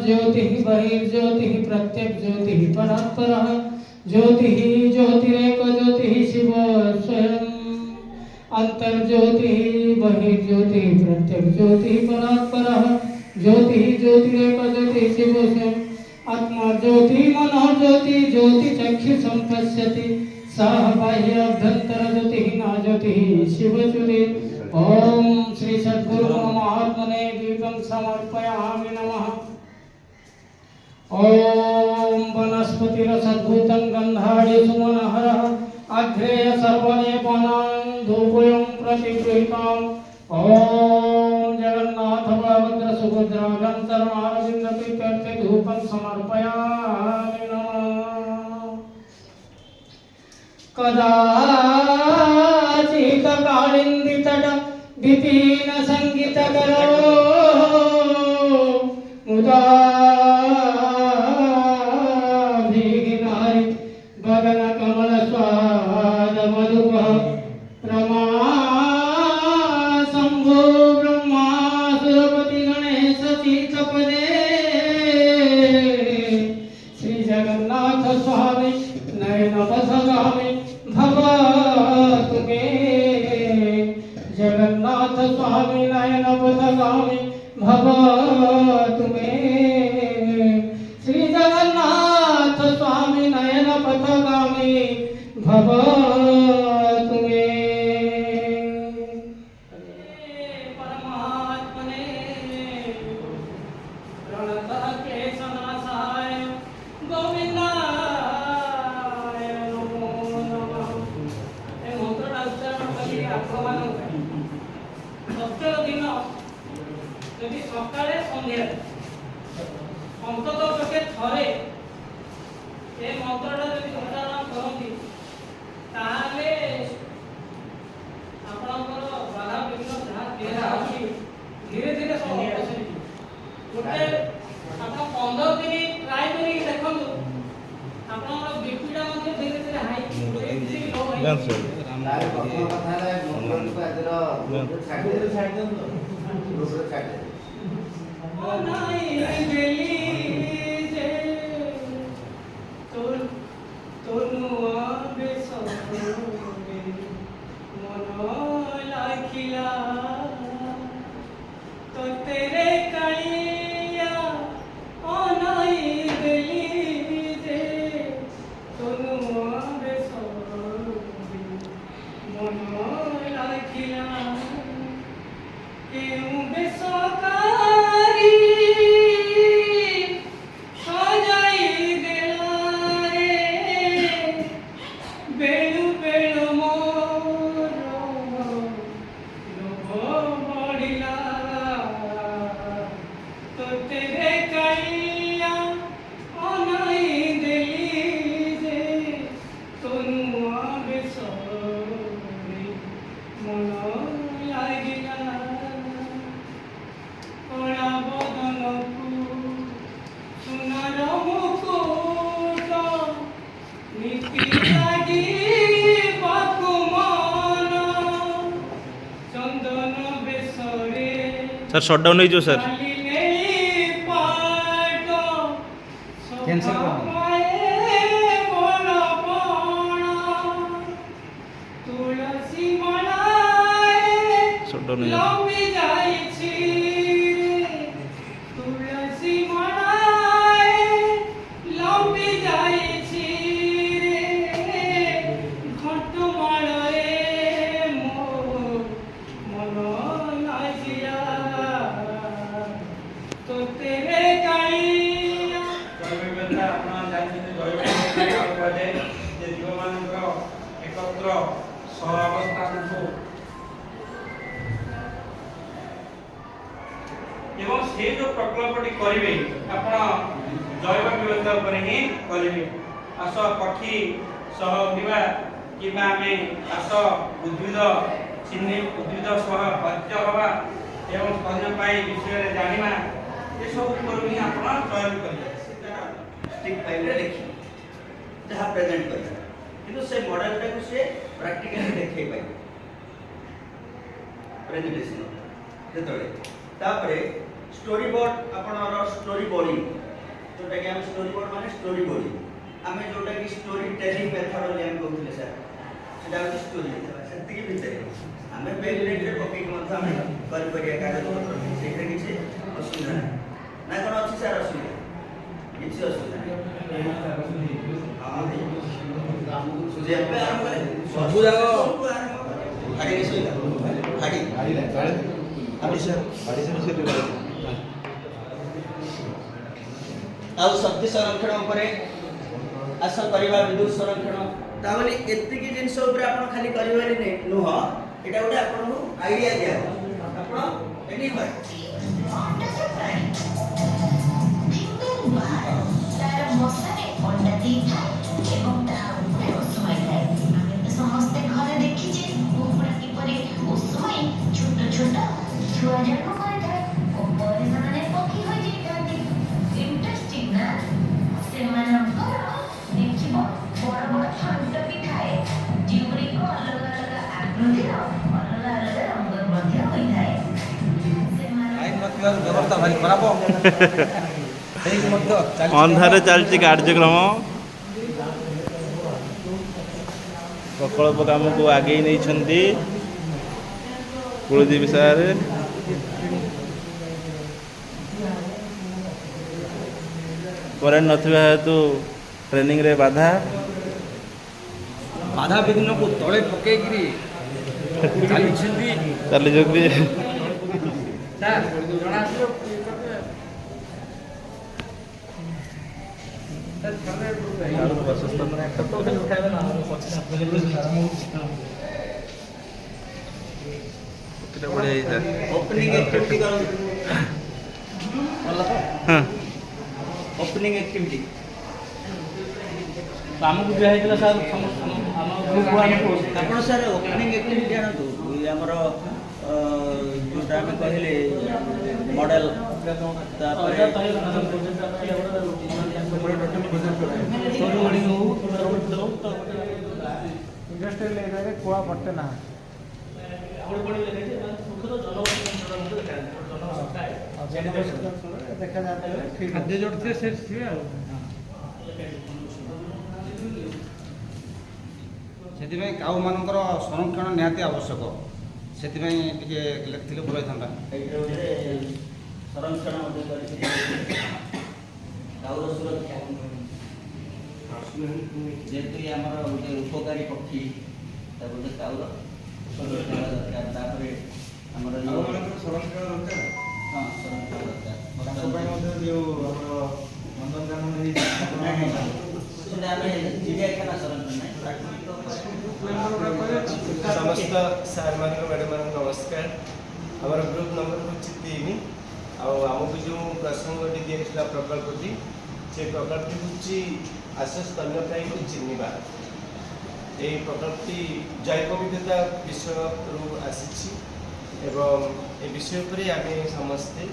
ज्योतिः बहिर्ज्योतिः प्रत्यक् ज्योतिः परात्परः ज्योतिः ज्योतिरेक ज्योतिः शिव स्वयं अंतर्ज्योतिः बहिर्ज्योतिः प्रत्यक् ज्योतिः परात्परः ज्योतिः ज्योतिरेक ज्योतिः शिव स्वयं आत्मा ज्योति मनः ज्योति ज्योति चक्षु संपश्यति सह बाह्य अभ्यंतर ज्योतिः न ज्योतिः शिव ज्योति। ओम श्री सद्गुरु महात्मने दीपं समर्पयामि नमः। ओम वनस्पतिरसद्भूतं गन्धाढ्य सुमनहरः अग्रेय सर्वलेपनां धूपं प्रतिगृहीताम्। ओम जगन्नाथ बलभद्र सुभद्रा गन्धर्वारविन्द प्रीत्यर्थे धूपं समर्पयामि नमः। कदाचित् कालिन्दितट विपिन संगीतकरो मुदा गगन कमल स्वाद मधुप रमा शंभो ब्रह्मा सुरपति गणेश चित्तपदे श्री जगन्नाथ स्वामी नयन पथगामी भगवतु मे जगन्नाथ स्वामी नयन पथगामी भगवतु मे श्री जगन्नाथ स्वामी नयन पथगामी भगवतु मे। परमात्मने प्रणतः क्लेशनाशाय गोविन्दाय नमो नमः। ए मंत्रटा उच्चारण करी आपमान सप्ताह दिन यदि सकाळे संध्या अंतत पक्षे थरे ए मंत्रटा यदि उच्चारण करती ताले आपणकर बाधा विघ्न जहाँ देहा अच्छी धीरे धीरे सब बसि गोटे आप 15 दिन ट्राई करी देखो आपणकर बीपीटा मध्ये धीरे धीरे हाई लो हाई तो तेरे कलिया ओ नहीं दिली जे तोनु बेसोबे मनो लाखिला केउ बेसकारी सजाई देला रे बेलु बेलु मोर लोभ बढ़िला तो तेरे कलिया ओ नहीं दिली जे तोनु बेसोबे मनो लागिला कला बदनकु सुनार मुकुट नीति लागी बाकु मन चंदन बेसरे सर शट डाउन नहीं जो सर कैंसर तुलसी शट डाउन नहीं लंबी जाइछि तुलसी मनाए लंबी जाइछि घट माळे मो मन लागिला तो तेरे कालिया जयवेदा अपना जाति जयवेदा पदे जे जीवमानकर एकत्र सहअवस्थान को एवं से जो प्रकल्पटी करेंगे आपण जैव विविधता पर ही करेंगे आस पक्षी सह उड़ा कि आम आस उद्भिद चिन्ह उद्भिद सह परिचय हवा एवं स्तन्यपायी विषय जाना ये सब करूँ ही आप चयन करेंगे स्टिक फाइल लिखी जहाँ प्रेजेंट कर किंतु से मॉडलटा को से प्रैक्टिकली देखै पाइ प्रेजेंटेशन जेतले तापरे स्टोरी बोर्ड आपणर स्टोरी बोर्डिंग जोटा कि हम स्टोरी बोर्ड माने स्टोरी बोर्डिंग आमे जोटा कि स्टोरी टेलिंग मेथड हम कहउथिले सर सेटा होची स्टोरी सेति कि भितर आमे पेनलेट रे पकेट मथ आमे कर करिया कागज पत्र सेटा किछि असुविधा ना कोन अछि सर असुविधा किछि असुविधा हां सुजे पे आरंभ करे सब जागो गाड़ी के सुविधा गाड़ी आउ शक्ति संरक्षण उपरे आस करबा विद्युत संरक्षण तावली एतिकी जिंस उपरे आपण खाली करबारी नै नुह एटा गोटे आपण आईडिया दिया आपण एनी बाय तार मसाले अंडा दी थाए एवं ता उपरे ओसमाई थाए आमे तो समस्त घरे देखि जे कुकुड़ा किपरि ओसमाई छोट छोट छुआ जाको करे थाए उपरे माने पखी होई जे थांती इंटरेस्टिंग ना से मानकर देखिबो बड़ बड़ फंट भी थाए जीवरी को अलग अलग आकृति अलग अलग रंग मध्य होई थाए से व्यवस्था भारी खराब अंधारे चलती कार्यक्रम प्रकल्प काम को आगे नहीं कुलदीप सार करेन्ट नथिबा हेतु ट्रेनिंग रे बाधा बाधा विघ्न को तले पकेगिरी चली जोगी ओपनिंग एक्टिविटी करो ओपनिंग एक्टिविटी आमको दिया है सर आपण सर ओपनिंग एक्टिविटी आनतु हमर जोटा हम कहले मॉडल तापर इंडस्ट्रियल एरिया रे कोआ पट्टे ना देखा जाता है खाद्य जोड़ते से ସେଥିପାଇଁ କାଉ ମାନଙ୍କର ସଂରକ୍ଷଣ ନିହାତି ଆବଶ୍ୟକ ସେଥିପାଇଁ ଟିକେ ଲେଖିଥିଲେ ଭଲ ହେଇଥାନ୍ତା संरक्षण मध्ये करछि काउर सुरक्षा जेतु हमर गोटे उपकारी पक्षी ता गोटे काउर संरक्षण दरकार तापरे हमर ସଂରକ୍ଷଣ ଦରକାର हां संरक्षण दरकार ତାଙ୍କ ପାଇଁ ମଧ୍ୟ ଯେଉଁ ଆମର ନନ୍ଦନକାନନ ସେଟା ଆମେ ଚିଡ଼ିଆଖାନା ସଂରକ୍ଷଣ ନାହିଁ समस्त सार मान मैडम मान नमस्कार हमारा ग्रुप नंबर हूँ 3 आमको जो प्रसंग दिया प्रकल्पटी से प्रकल्पटी हूँ आस स्तन्यपायी को चिन्हवा ये प्रकल्पटी जैव विविधता विषय आसी एवं ए विषय पर आम समस्ते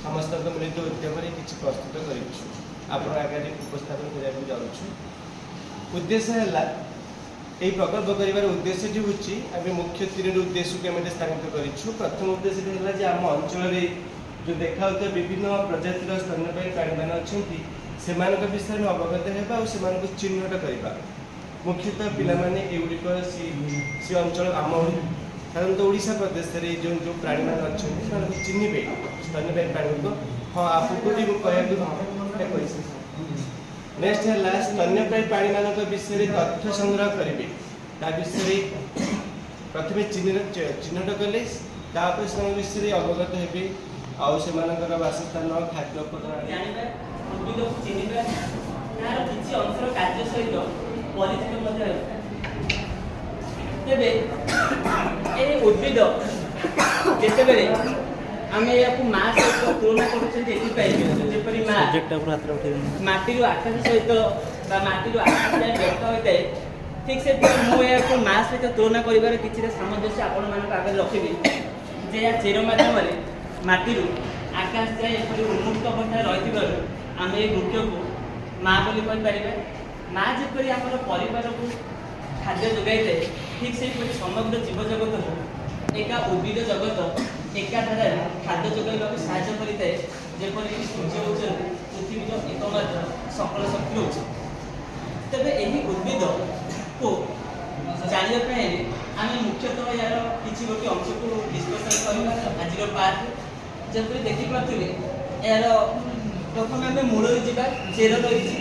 समस्त मिलित उद्यम किसी प्रस्तुत कर आगे उपस्थापन करने जाऊँ उद्देश्य है यही प्रकल्प कर उद्देश्य जो होमें मुख्य 3 उद्देश्य को आम स्थापित करूँ प्रथम उद्देश्य है कि आम अंचल जो देखा विभिन्न प्रजातिर स्तन्यपायी प्राणी मान अच्छा से विषय में अवगत होगा चिन्हट करवा मुख्यतः पिलाने एगुड़िक सी अंचल आम साधारणतः ओडिशा प्रदेश में जो जो प्राणी मान अच्छा चिन्हे स्तन्यपायी प्राणी को हाँ आपको भी कहूँ नेक्स्ट है स्तन्यपायी प्राणी मान विषय तथ्य संग्रह करेंगे विषय प्रथम चिन्हट कले विषय अवगत हे आर बासस्थान खाद्य उद्भिद चिन्हिबा तार किछि अंशर कार्य सहित परिचित तेबे ए उद्भिद जेतेबेले आमे याकु मास सहित तुलना करूछन एथि पाइ जेपरि माटी आकाश सहित बा माटी आकाश जाय व्यक्त होइते ठीक से मु याकु मास सहित तुलना करिबार किछि सामंजस्य आपण मानक आगे रखिबी जे या चेर माध्यम रे माटी आकाश जाय एपरि उन्मुक्त अवस्था रहिथिबार आमे वृक्ष को माँ बोली कहीपर माँ जपरी आम परिवार को खाद्य जोगाई थाए ठीक से समग्र जीव जगत एका उद्भिद जगत ଏକାଧାରରେ ଖାଦ୍ୟ ଯୋଗାଇବାକୁ ସାହାଯ୍ୟ କରିଥାଏ, ଯେପରିକି ସୂର୍ଯ୍ୟ ହେଉଛନ୍ତି ପୃଥିବୀର ଏକମାତ୍ର ସକଳ ଶକ୍ତି ହେଉଛି। ତେବେ ଏହି ଉଦ୍ଭିଦକୁ ଜାଣିବା ପାଇଁ ହେଲେ ଆମେ ମୁଖ୍ୟତଃ ଏହାର କିଛି ଗୋଟେ ଅଂଶକୁ ଡିସ୍କସନ୍ କରିବା ଆଜିର ପାର୍ଟରେ। ଯେପରି ଦେଖିପାରୁଥିବେ ଏହାର ପ୍ରଥମେ ଆମେ ମୂଳରେ ଯିବା। ଚେର ରହିଛି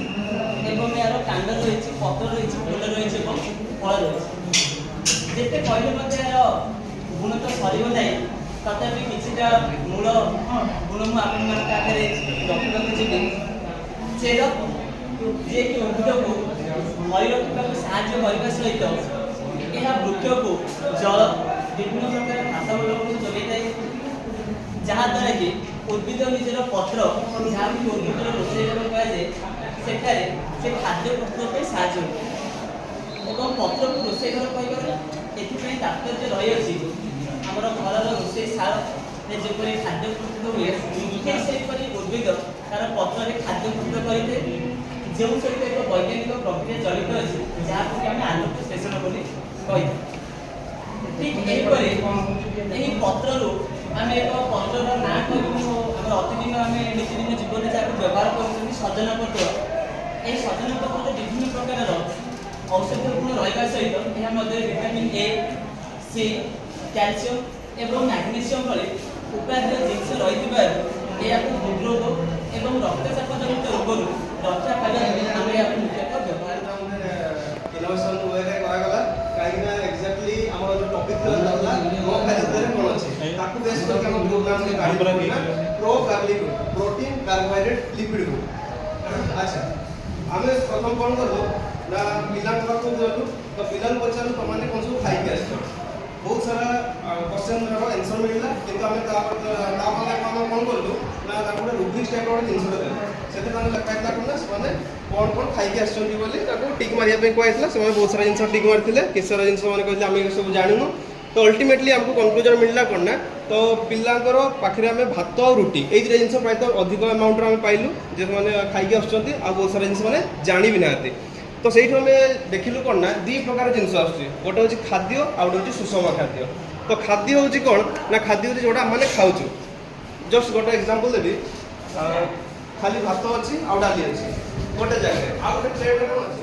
ଏବଂ ଏହାର କାଣ୍ଡ ରହିଛି, ପତ୍ର ରହିଛି, ଫୁଲ ରହିଛି ଏବଂ ଫଳ ରହିଛି। ଯେତେ କହିଲେ ମଧ୍ୟ ଏହାର ଗୁଣ ତ ସରିବ ନାହିଁ, ତଥାପି କିଛିଟା ମୂଳ ଗୁଣ ମୁଁ ଆପଣମାନଙ୍କ ଆଗରେ ରଖିବାକୁ ଯିବି। ଚେର ଯିଏକି ଉଦ୍ଭିଦକୁ ଧରି ରଖିବାକୁ ସାହାଯ୍ୟ କରିବା ସହିତ ଏହା ବୃକ୍ଷକୁ ଜଳ, ବିଭିନ୍ନ ପ୍ରକାର ଘାସବଳକୁ ଯୋଗାଇଥାଏ, ଯାହାଦ୍ୱାରା କି ଉଦ୍ଭିଦ ନିଜର ପତ୍ର, ଯାହାକୁ ଉଦ୍ଭିଦର ରୋଷେଇ ଘର କୁହାଯାଏ, ସେଠାରେ ସେ ଖାଦ୍ୟ ପ୍ରସ୍ତୁତ ପାଇଁ ସାହାଯ୍ୟ ହୋଇଥାଏ। ଏବଂ ପତ୍ରକୁ ରୋଷେଇ ଘର କହିବାର ଏଥିପାଇଁ ତାତ୍ପର୍ଯ୍ୟ ରହିଅଛି, ଆମର ଘରର ରୋଷେଇ ଶାଳରେ ଯେପରି ଖାଦ୍ୟ ପ୍ରସ୍ତୁତ ହୁଏ, ଠିକ୍ ସେହିପରି ଉଦ୍ଭିଦ ତାର ପତ୍ରରେ ଖାଦ୍ୟ ପ୍ରସ୍ତୁତ କରିଥାଏ, ଯେଉଁ ସହିତ ଏକ ବୈଜ୍ଞାନିକ ପ୍ରକ୍ରିୟା ଜଡ଼ିତ ଅଛି, ଯାହାକୁ କି ଆମେ ଆଲୋକ ଶୋଷଣ ବୋଲି କହିଥାଉ। ଠିକ୍ ଏହିପରି ଏହି ପତ୍ରରୁ ଆମେ ଏକ ପତ୍ରର ନାଁ କହିବୁ, ଆମର ଅତିଦିନ ଆମେ ନିତିଦିନ ଜୀବନରେ ଯାହାକୁ ବ୍ୟବହାର କରୁଛନ୍ତି ସଜନା ପତ୍ର। ଏହି ସଜନା ପତ୍ରରେ ବିଭିନ୍ନ ପ୍ରକାରର ଔଷଧୀୟ ଗୁଣ ରହିବା ସହିତ ଏହା ମଧ୍ୟରେ ଭିଟାମିନ୍ ଏ, ସି, କ୍ୟାଲସିୟମ୍ ଏବଂ ମ୍ୟାଗ୍ନେସିୟମ୍ ଭଳି ଉପାଦେୟ ଜିନିଷ ରହିଥିବାରୁ ଏହାକୁ ହୃଦରୋଗ ଏବଂ ରକ୍ତଚାପ ଜନିତ ରୋଗରୁ ରକ୍ଷା ପାଇବା ପାଇଁ ଆମେ ଏହାକୁ ମୁଖ୍ୟତଃ ବ୍ୟବହାର ଇନୋଭେସନ ୱେରେ କରାଗଲା କାହିଁକି ନା ଏକ୍ସାକ୍ଟଲି ଆମର ଯୋଉ ଟପିକ୍ ଥିଲା ମୋ ଖାଦ୍ୟରେ କ'ଣ ଅଛି ତାକୁ ବେସ୍ କରିକି ଆମ ପ୍ରୋଗ୍ରାମରେ ଗାଇଡ୍ କରିଲା ପ୍ରୋ ଗାର୍ଲିକ୍ ପ୍ରୋଟିନ୍ କାର୍ቦହାଇଡ୍ରେଟ୍ ଲିପିଡ୍। ଆଚ୍ଛା, ଆମେ ପ୍ରଥମ କ'ଣ କଲୁ ନା ପିଲାଙ୍କ ପାଖକୁ ଗଲୁ, ତ ପିଲାଙ୍କୁ ପଚାରିଲୁ ତମାନେ କ'ଣ ସବୁ ଖାଇକି ଆସିଛ। ବହୁତ ସାରା କ୍ୱେଶ୍ଚନ୍ର ଆନ୍ସର୍ ମିଳିଲା, କିନ୍ତୁ ଆମେ ତାପରେ ଆମେ କ'ଣ କଲୁ ନା ତାକୁ ଗୋଟେ ରୁବ୍ରିକ୍ସ ଟାଇପ୍ର ଗୋଟେ ଜିନିଷଟା ଦେଲୁ। ସେଥିରେ ତାଙ୍କୁ ଲେଖା ହେଇଥିଲା କ'ଣ ନା ସେମାନେ କ'ଣ ଖାଇକି ଆସିଛନ୍ତି ବୋଲି ତାକୁ ଟିକ୍ ମାରିବା ପାଇଁ କୁହାଯାଇଥିଲା। ସେମାନେ ବହୁତ ସାରା ଜିନିଷ ଟିକ୍ ମାରିଥିଲେ, କିଛି ସାରା ଜିନିଷ ମାନେ କହିଥିଲେ ଆମେ ଏସବୁ ଜାଣିନୁ। ତ ଅଲ୍ଟିମେଟଲି ଆମକୁ କନକ୍ଲୁଜନ୍ ମିଳିଲା କ'ଣ ନା, ତ ପିଲାଙ୍କର ପାଖରେ ଆମେ ଭାତ ଆଉ ରୁଟି ଏଇ ଦୁଇଟା ଜିନିଷ ପ୍ରାୟତଃ ଅଧିକ ଆମାଉଣ୍ଟରେ ଆମେ ପାଇଲୁ, ଯେ ସେମାନେ ଖାଇକି ଆସୁଛନ୍ତି, ଆଉ ବହୁତ ସାରା ଜିନିଷ ମାନେ ଜାଣି ବି ନାହାନ୍ତି। ତ ସେଇଠୁ ଆମେ ଦେଖିଲୁ କ'ଣ ନା ଦୁଇ ପ୍ରକାର ଜିନିଷ ଆସୁଛି, ଗୋଟେ ହେଉଛି ଖାଦ୍ୟ ଆଉ ଗୋଟେ ହେଉଛି ସୁଷମ ଖାଦ୍ୟ। ତ ଖାଦ୍ୟ ହେଉଛି କ'ଣ ନା, ଖାଦ୍ୟ ହେଉଛି ଯେଉଁଟା ଆମେ ଖାଉଛୁ। ଜଷ୍ଟ ଗୋଟେ ଏକ୍ଜାମ୍ପଲ୍ ଦେବି, ଖାଲି ଭାତ ଅଛି ଆଉ ଡାଲି ଅଛି ଗୋଟେ ଜାଗାରେ, ଆଉ ଗୋଟେ ପ୍ଲେଟ୍ରେ କ'ଣ ଅଛି